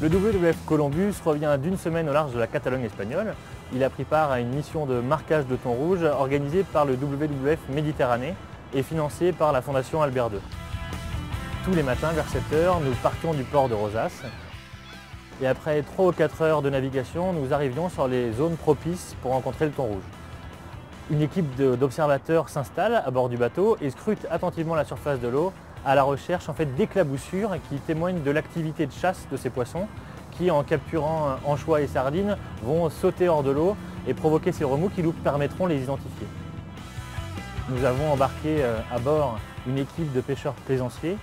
Le WWF Columbus revient d'une semaine au large de la Catalogne espagnole. Il a pris part à une mission de marquage de thon rouge organisée par le WWF Méditerranée et financée par la Fondation Albert II. Tous les matins vers 7 h, nous partions du port de Rosas. Et après 3 ou 4 heures de navigation, nous arrivions sur les zones propices pour rencontrer le thon rouge. Une équipe d'observateurs s'installe à bord du bateau et scrute attentivement la surface de l'eau à la recherche d'éclaboussures qui témoignent de l'activité de chasse de ces poissons qui, en capturant anchois et sardines, vont sauter hors de l'eau et provoquer ces remous qui nous permettront de les identifier. Nous avons embarqué à bord une équipe de pêcheurs plaisanciers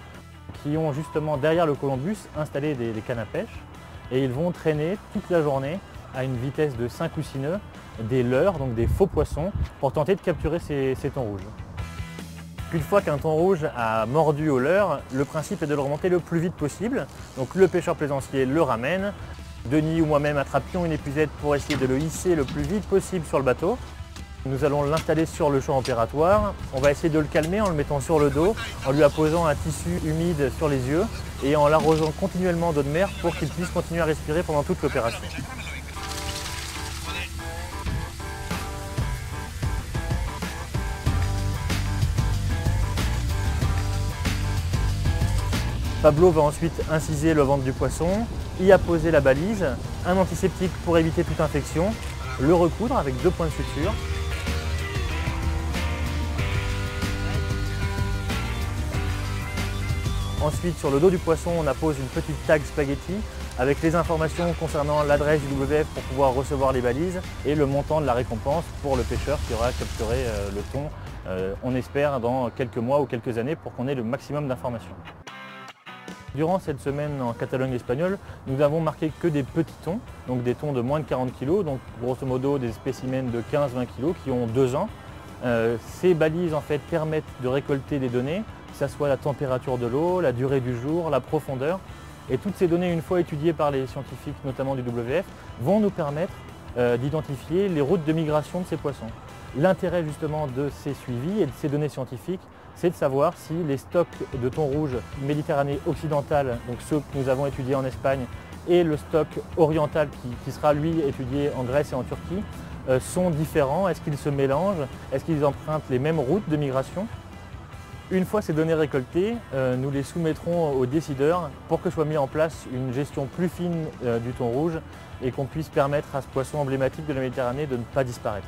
qui ont justement derrière le Columbus installé des cannes à pêche et ils vont traîner toute la journée à une vitesse de 5 ou 6 nœuds des leurres, donc des faux poissons, pour tenter de capturer ces thons rouges. Une fois qu'un thon rouge a mordu au leurre, le principe est de le remonter le plus vite possible. Donc le pêcheur plaisancier le ramène. Denis ou moi-même attrapions une épuisette pour essayer de le hisser le plus vite possible sur le bateau. Nous allons l'installer sur le champ opératoire. On va essayer de le calmer en le mettant sur le dos, en lui apposant un tissu humide sur les yeux et en l'arrosant continuellement d'eau de mer pour qu'il puisse continuer à respirer pendant toute l'opération. Pablo va ensuite inciser le ventre du poisson, y apposer la balise, un antiseptique pour éviter toute infection, le recoudre avec 2 points de suture. Ensuite, sur le dos du poisson, on appose une petite tag spaghetti avec les informations concernant l'adresse du WWF pour pouvoir recevoir les balises et le montant de la récompense pour le pêcheur qui aura capturé le thon, on espère, dans quelques mois ou quelques années pour qu'on ait le maximum d'informations. Durant cette semaine en Catalogne espagnole, nous n'avons marqué que des petits thons, donc des thons de moins de 40 kg, donc grosso modo des spécimens de 15-20 kg qui ont 2 ans. Ces balises en fait permettent de récolter des données, que ce soit la température de l'eau, la durée du jour, la profondeur. Et toutes ces données, une fois étudiées par les scientifiques, notamment du WWF, vont nous permettre d'identifier les routes de migration de ces poissons. L'intérêt justement de ces suivis et de ces données scientifiques, c'est de savoir si les stocks de thon rouge Méditerranée occidentale, donc ceux que nous avons étudiés en Espagne, et le stock oriental qui sera lui étudié en Grèce et en Turquie, sont différents. Est-ce qu'ils se mélangent? Est-ce qu'ils empruntent les mêmes routes de migration? Une fois ces données récoltées, nous les soumettrons aux décideurs pour que soit mise en place une gestion plus fine du thon rouge et qu'on puisse permettre à ce poisson emblématique de la Méditerranée de ne pas disparaître.